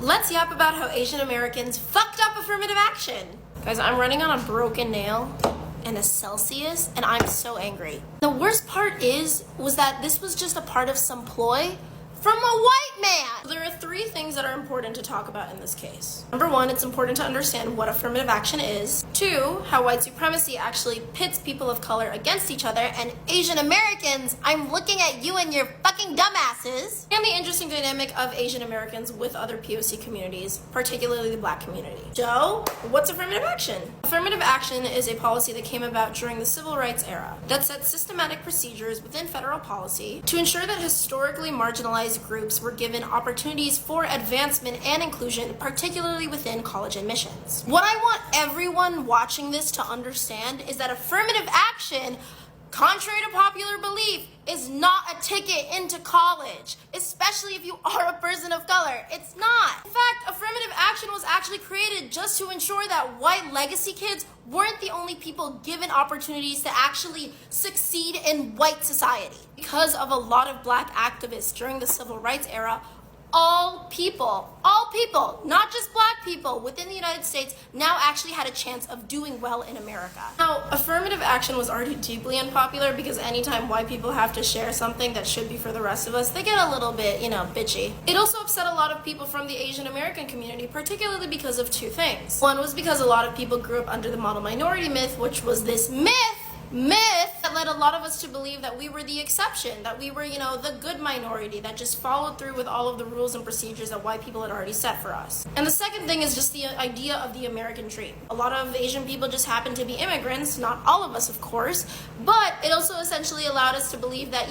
Let's yap about how Asian Americans fucked up affirmative action. Guys, I'm running on a broken nail and a Celsius, and I'm so angry. The worst part was that this was just a part of some ploy from a white man. There are three things that are important to talk about in this case. Number one, it's important to understand what affirmative action is. Two, how white supremacy actually pits people of color against each other, and Asian Americans, I'm looking at you and your fucking dumbasses. And the interesting dynamic of Asian Americans with other POC communities, particularly the Black community. So, what's affirmative action? Affirmative action is a policy that came about during the Civil Rights era that sets systematic procedures within federal policy to ensure that historically marginalized groups were given opportunities for advancement and inclusion, particularly within college admissions. What I want everyone watching this to understand is that affirmative action, contrary to popular belief, is not a ticket into college, especially if you are a person of color. It's not. In fact, affirmative action was actually created just to ensure that white legacy kids weren't the only people given opportunities to actually succeed in white society. Because of a lot of Black activists during the Civil Rights era, all people, not just Black people within the United States now actually had a chance of doing well in America. Now, affirmative action was already deeply unpopular because anytime white people have to share something that should be for the rest of us, they get a little bit, bitchy. It also upset a lot of people from the Asian American community, particularly because of two things. One was because a lot of people grew up under the model minority myth, which was this myth that led a lot of us to believe that we were the exception, that we were, the good minority that just followed through with all of the rules and procedures that white people had already set for us. And the second thing is just the idea of the American dream. A lot of Asian people just happen to be immigrants, not all of us, of course, but it also essentially allowed us to believe that,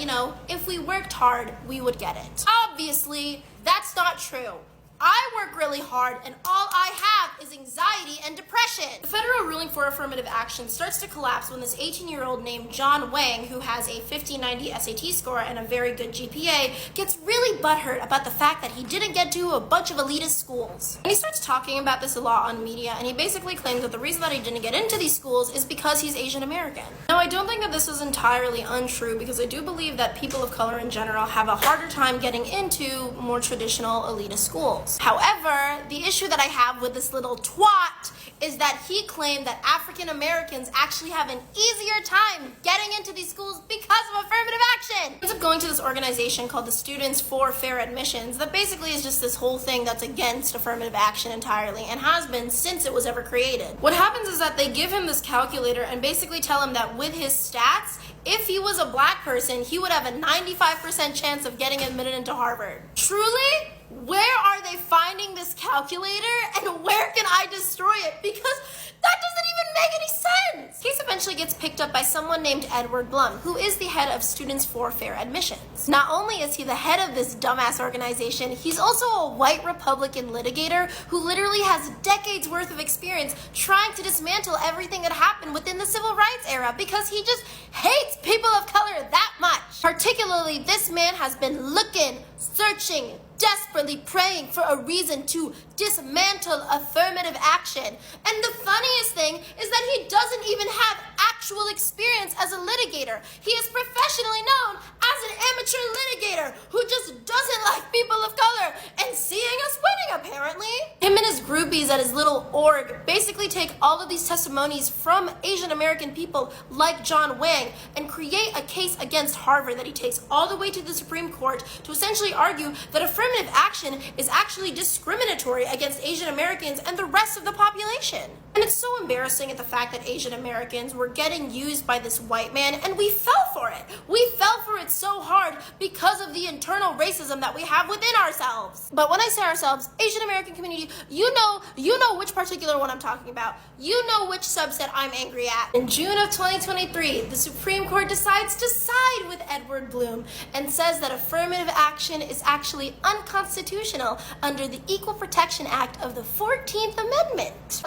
if we worked hard, we would get it. Obviously, that's not true. I work really hard, and all I have is anxiety and depression. The federal ruling for affirmative action starts to collapse when this 18-year-old named John Wang, who has a 1590 SAT score and a very good GPA, gets really butthurt about the fact that he didn't get to a bunch of elitist schools. And he starts talking about this a lot on media, and he basically claims that the reason that he didn't get into these schools is because he's Asian American. Now, I don't think that this is entirely untrue, because I do believe that people of color in general have a harder time getting into more traditional elitist schools. However, the issue that I have with this little twat is that he claimed that African Americans actually have an easier time getting into these schools because of affirmative action. He ends up going to this organization called the Students for Fair Admissions that basically is just this whole thing that's against affirmative action entirely and has been since it was ever created. What happens is that they give him this calculator and basically tell him that with his stats, if he was a Black person, he would have a 95% chance of getting admitted into Harvard. Truly? Where are they finding this calculator, and where can I destroy it? Because that doesn't even make any sense. The case eventually gets picked up by someone named Edward Blum, who is the head of Students for Fair Admissions. Not only is he the head of this dumbass organization, he's also a white Republican litigator who literally has decades worth of experience trying to dismantle everything that happened within the Civil Rights era because he just hates people of color that much. Particularly, this man has been looking, searching, desperately praying for a reason to dismantle affirmative action. And the funniest thing is that he doesn't even have actual experience as a litigator. He is professionally known as an amateur litigator who just doesn't like people of color and seeing us winning, apparently. Him and his groupies at his little org basically take all of these testimonies from Asian American people like John Wang and create a case against Harvard that he takes all the way to the Supreme Court to essentially argue that affirmative action is actually discriminatory against Asian Americans and the rest of the population. And it's so embarrassing at the fact that Asian Americans were getting used by this white man, and we fell for it. We fell for it so hard because of the internal racism that we have within ourselves. But when I say ourselves, Asian American community, you know which particular one I'm talking about. You know which subset I'm angry at. In June of 2023, the Supreme Court decides to side with Edward Blum and says that affirmative action is actually unconstitutional under the Equal Protection Act of the 14th Amendment.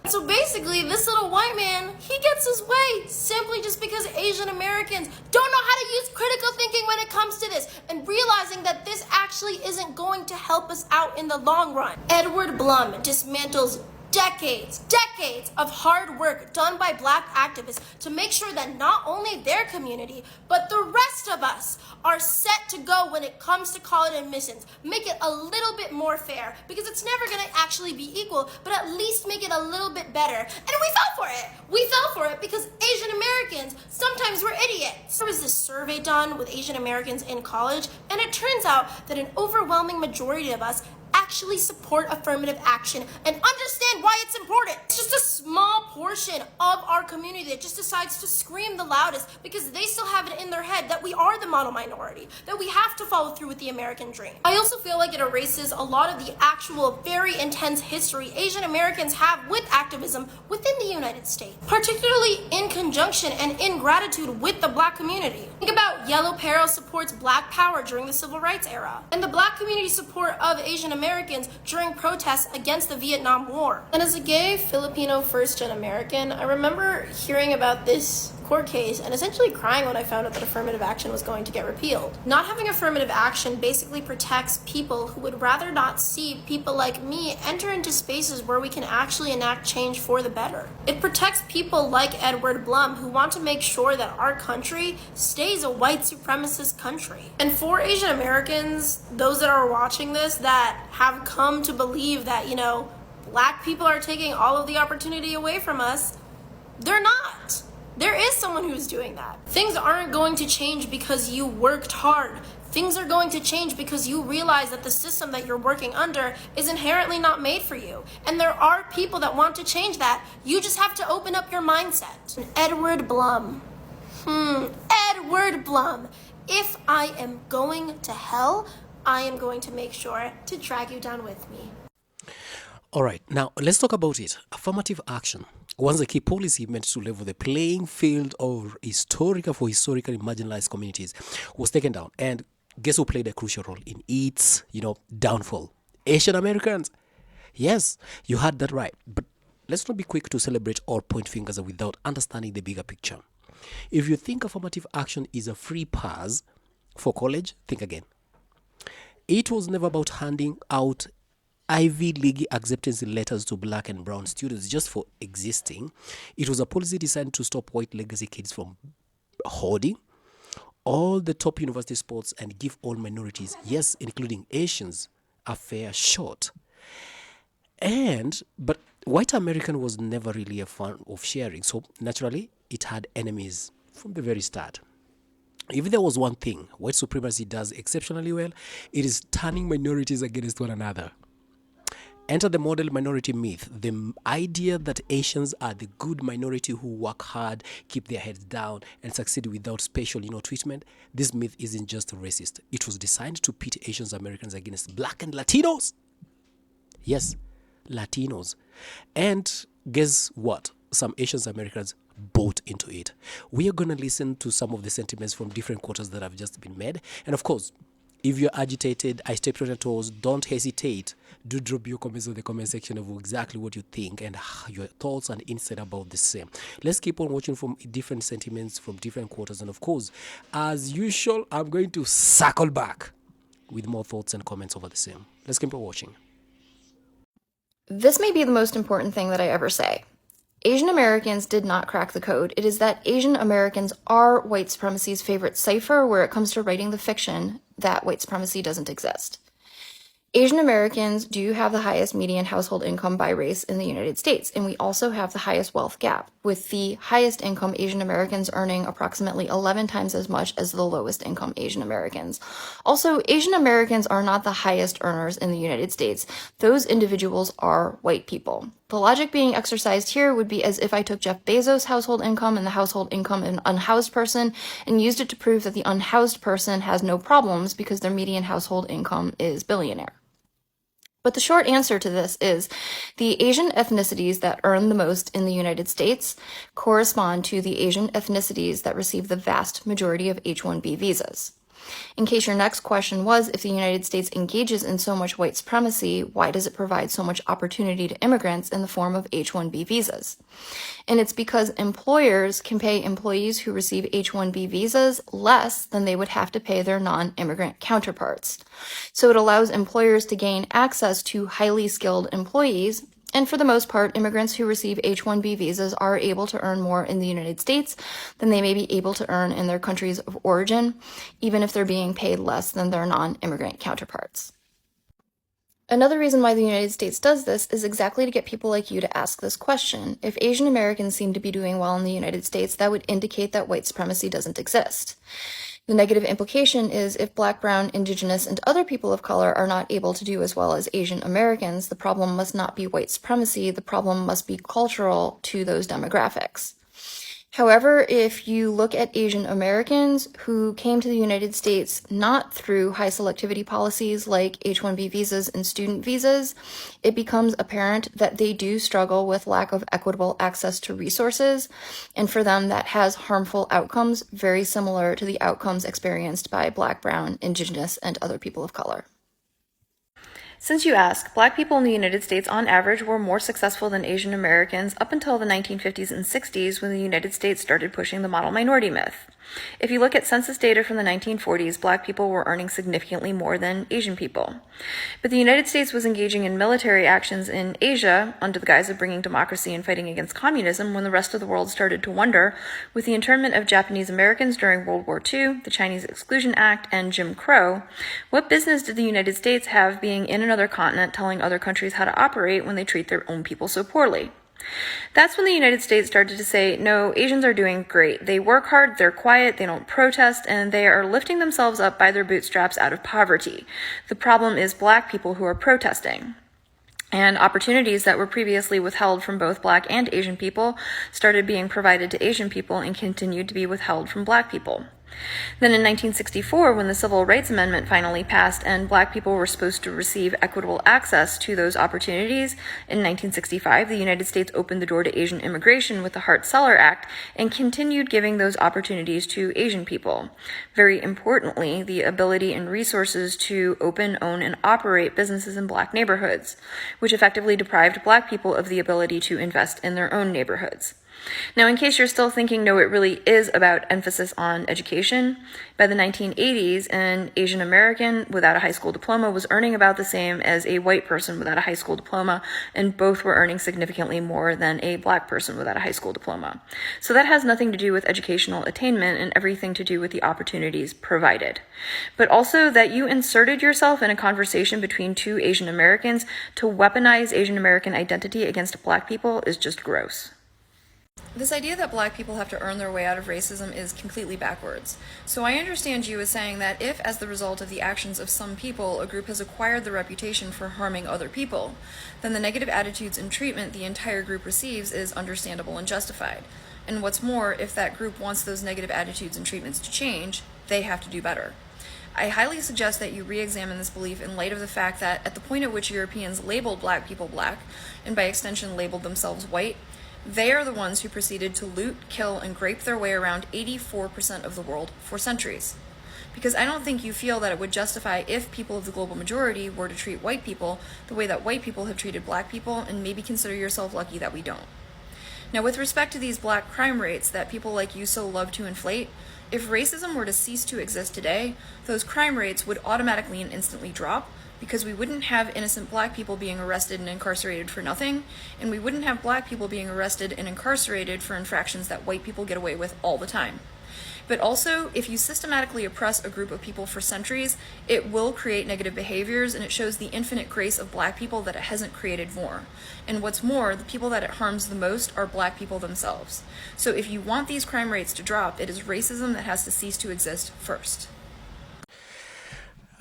So basically, this little white man, he gets his way simply just because Asian Americans don't know how to use critical thinking when it comes to this and realizing that this actually isn't going to help us out in the long run. Edward Blum dismantles decades of hard work done by Black activists to make sure that not only their community, but the rest of us are set to go when it comes to college admissions. Make it a little bit more fair, because it's never going to actually be equal, but at least make it a little bit better. And we fell for it. We fell for it because Asian Americans sometimes were idiots. There was this survey done with Asian Americans in college, and it turns out that an overwhelming majority of us actually support affirmative action and understand why it's important. It's just a small portion of our community that just decides to scream the loudest because they still have it in their head that we are the model minority, that we have to follow through with the American dream. I also feel like it erases a lot of the actual very intense history Asian Americans have with activism within the United States, particularly in conjunction and in gratitude with the Black community. Think about Yellow Peril supports Black power during the Civil Rights era, and the Black community support of Asian Americans during protests against the Vietnam War. And as a gay Filipino first-gen American, I remember hearing about this court case and essentially crying when I found out that affirmative action was going to get repealed. Not having affirmative action basically protects people who would rather not see people like me enter into spaces where we can actually enact change for the better. It protects people like Edward Blum who want to make sure that our country stays a white supremacist country. And for Asian Americans, those that are watching this that have come to believe that, Black people are taking all of the opportunity away from us, they're not. There is someone who's doing that. Things aren't going to change because you worked hard. Things are going to change because you realize that the system that you're working under is inherently not made for you. And there are people that want to change that. You just have to open up your mindset. Edward Blum. Edward Blum. If I am going to hell, I am going to make sure to drag you down with me. All right, now let's talk about it. Affirmative action. Once a key policy meant to level the playing field of historically marginalized communities was taken down. And guess who played a crucial role in its, downfall? Asian Americans. Yes, you had that right. But let's not be quick to celebrate or point fingers without understanding the bigger picture. If you think affirmative action is a free pass for college, think again. It was never about handing out Ivy League acceptance letters to Black and brown students just for existing. It was a policy designed to stop white legacy kids from hoarding all the top university sports and give all minorities, yes, including Asians, a fair shot. But white American was never really a fan of sharing, so naturally it had enemies from the very start. If there was one thing white supremacy does exceptionally well, it is turning minorities against one another. Enter the model minority myth, the idea that Asians are the good minority who work hard, keep their heads down, and succeed without special, treatment. This myth isn't just racist. It was designed to pit Asian Americans against Black and Latinos. Yes, Latinos. And guess what? Some Asian Americans bought into it. We are going to listen to some of the sentiments from different quarters that have just been made. And of course, if you're agitated, I stepped on your toes, don't hesitate. Do drop your comments in the comment section of exactly what you think and your thoughts and insight about the same. Let's keep on watching from different sentiments from different quarters. And of course, as usual, I'm going to circle back with more thoughts and comments over the same. Let's keep on watching. This may be the most important thing that I ever say. Asian Americans did not crack the code. It is that Asian Americans are white supremacy's favorite cipher where it comes to writing the fiction that white supremacy doesn't exist. Asian Americans do have the highest median household income by race in the United States, and we also have the highest wealth gap, with the highest income Asian Americans earning approximately 11 times as much as the lowest income Asian Americans. Also, Asian Americans are not the highest earners in the United States. Those individuals are white people. The logic being exercised here would be as if I took Jeff Bezos' household income and the household income of an unhoused person and used it to prove that the unhoused person has no problems because their median household income is billionaire. But the short answer to this is the Asian ethnicities that earn the most in the United States correspond to the Asian ethnicities that receive the vast majority of H-1B visas. In case your next question was, if the United States engages in so much white supremacy, why does it provide so much opportunity to immigrants in the form of H-1B visas? And it's because employers can pay employees who receive H-1B visas less than they would have to pay their non-immigrant counterparts. So it allows employers to gain access to highly skilled employees And for the most part, immigrants who receive H-1B visas are able to earn more in the United States than they may be able to earn in their countries of origin, even if they're being paid less than their non-immigrant counterparts. Another reason why the United States does this is exactly to get people like you to ask this question. If Asian Americans seem to be doing well in the United States, that would indicate that white supremacy doesn't exist. The negative implication is if Black, Brown, Indigenous, and other people of color are not able to do as well as Asian Americans, the problem must not be white supremacy, the problem must be cultural to those demographics. However, if you look at Asian Americans who came to the United States not through high selectivity policies like H-1B visas and student visas, it becomes apparent that they do struggle with lack of equitable access to resources, and for them that has harmful outcomes very similar to the outcomes experienced by Black, Brown, Indigenous, and other people of color. Since you ask, Black people in the United States on average were more successful than Asian Americans up until the 1950s and 60s when the United States started pushing the model minority myth. If you look at census data from the 1940s, Black people were earning significantly more than Asian people. But the United States was engaging in military actions in Asia under the guise of bringing democracy and fighting against communism when the rest of the world started to wonder, with the internment of Japanese Americans during World War II, the Chinese Exclusion Act, and Jim Crow, what business did the United States have being in another continent telling other countries how to operate when they treat their own people so poorly? That's when the United States started to say, no, Asians are doing great. They work hard, they're quiet, they don't protest, and they are lifting themselves up by their bootstraps out of poverty. The problem is Black people who are protesting. And opportunities that were previously withheld from both Black and Asian people started being provided to Asian people and continued to be withheld from Black people. Then in 1964, when the Civil Rights Amendment finally passed and Black people were supposed to receive equitable access to those opportunities, in 1965, the United States opened the door to Asian immigration with the Hart-Celler Act and continued giving those opportunities to Asian people. Very importantly, the ability and resources to open, own, and operate businesses in Black neighborhoods, which effectively deprived Black people of the ability to invest in their own neighborhoods. Now, in case you're still thinking, no, it really is about emphasis on education, by the 1980s, an Asian American without a high school diploma was earning about the same as a white person without a high school diploma, and both were earning significantly more than a Black person without a high school diploma. So that has nothing to do with educational attainment and everything to do with the opportunities provided. But also that you inserted yourself in a conversation between two Asian Americans to weaponize Asian American identity against Black people is just gross. This idea that Black people have to earn their way out of racism is completely backwards. So I understand you as saying that if, as the result of the actions of some people, a group has acquired the reputation for harming other people, then the negative attitudes and treatment the entire group receives is understandable and justified. And what's more, if that group wants those negative attitudes and treatments to change, they have to do better. I highly suggest that you re-examine this belief in light of the fact that at the point at which Europeans labeled Black people Black, and by extension labeled themselves white, they are the ones who proceeded to loot, kill, and grape their way around 84% of the world for centuries. Because I don't think you feel that it would justify if people of the global majority were to treat white people the way that white people have treated Black people, and maybe consider yourself lucky that we don't. Now, with respect to these Black crime rates that people like you so love to inflate, if racism were to cease to exist today, those crime rates would automatically and instantly drop, because we wouldn't have innocent Black people being arrested and incarcerated for nothing, and we wouldn't have Black people being arrested and incarcerated for infractions that white people get away with all the time. But also, if you systematically oppress a group of people for centuries, it will create negative behaviors, and it shows the infinite grace of Black people that it hasn't created more. And what's more, the people that it harms the most are Black people themselves. So if you want these crime rates to drop, it is racism that has to cease to exist first.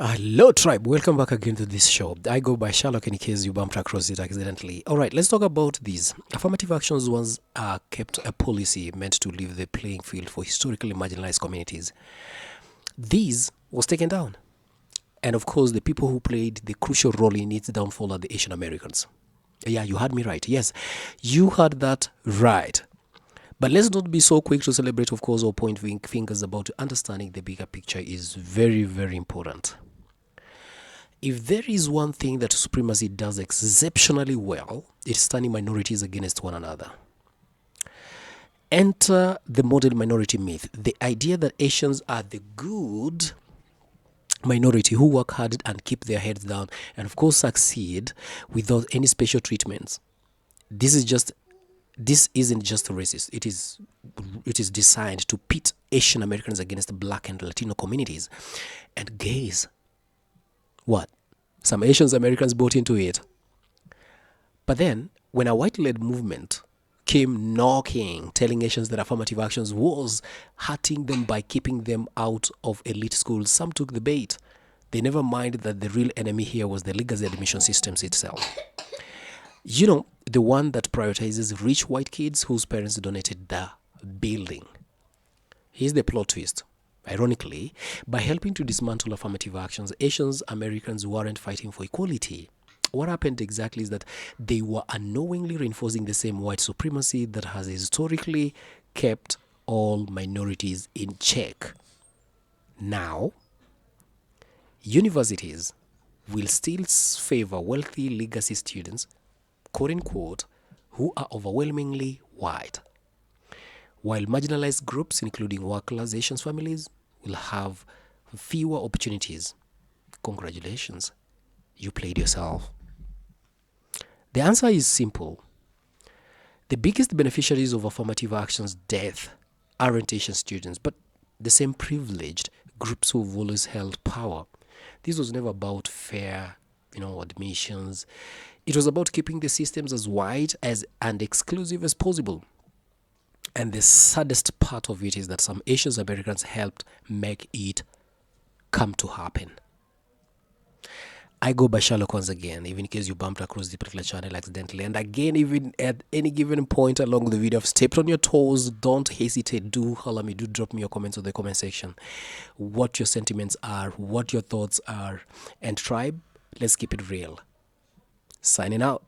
Hello tribe, welcome back again to this show. I go by Sherlock in case you bumped across it accidentally. Alright, let's talk about these. Affirmative actions once kept a policy meant to leave the playing field for historically marginalized communities. This was taken down. And of course, the people who played the crucial role in its downfall are the Asian Americans. Yeah, you heard me right. Yes, you heard that right. But let's not be so quick to celebrate, of course, or point fingers about understanding the bigger picture is very, very important. If there is one thing that supremacy does exceptionally well, it's turning minorities against one another. Enter the model minority myth, the idea that Asians are the good minority who work hard and keep their heads down and of course succeed without any special treatments. this isn't just racist. It is designed to pit Asian Americans against Black and Latino communities. And gays, what? Some Asian Americans bought into it. But then, when a white-led movement came knocking, telling Asians that affirmative actions was hurting them by keeping them out of elite schools, some took the bait. They never minded that the real enemy here was the legacy admission systems itself. You know, the one that prioritizes rich white kids whose parents donated the building. Here's the plot twist. Ironically, by helping to dismantle affirmative actions, Asians Americans weren't fighting for equality. What happened exactly is that they were unknowingly reinforcing the same white supremacy that has historically kept all minorities in check. Now, universities will still favor wealthy legacy students, quote unquote, who are overwhelmingly white, while marginalized groups, including work-class Asian families, will have fewer opportunities. Congratulations, you played yourself. The answer is simple. The biggest beneficiaries of affirmative action's death aren't Asian students, but the same privileged groups who've always held power. This was never about fair, admissions. It was about keeping the systems as wide and exclusive as possible. And the saddest part of it is that some Asian Americans helped make it come to happen. I go by Sherlock once again, even in case you bumped across the particular channel accidentally. And again, even at any given point along the video, I've stepped on your toes. Don't hesitate. Do holler me. Do drop me your comments in the comment section. What your sentiments are, what your thoughts are. And tribe, let's keep it real. Signing out.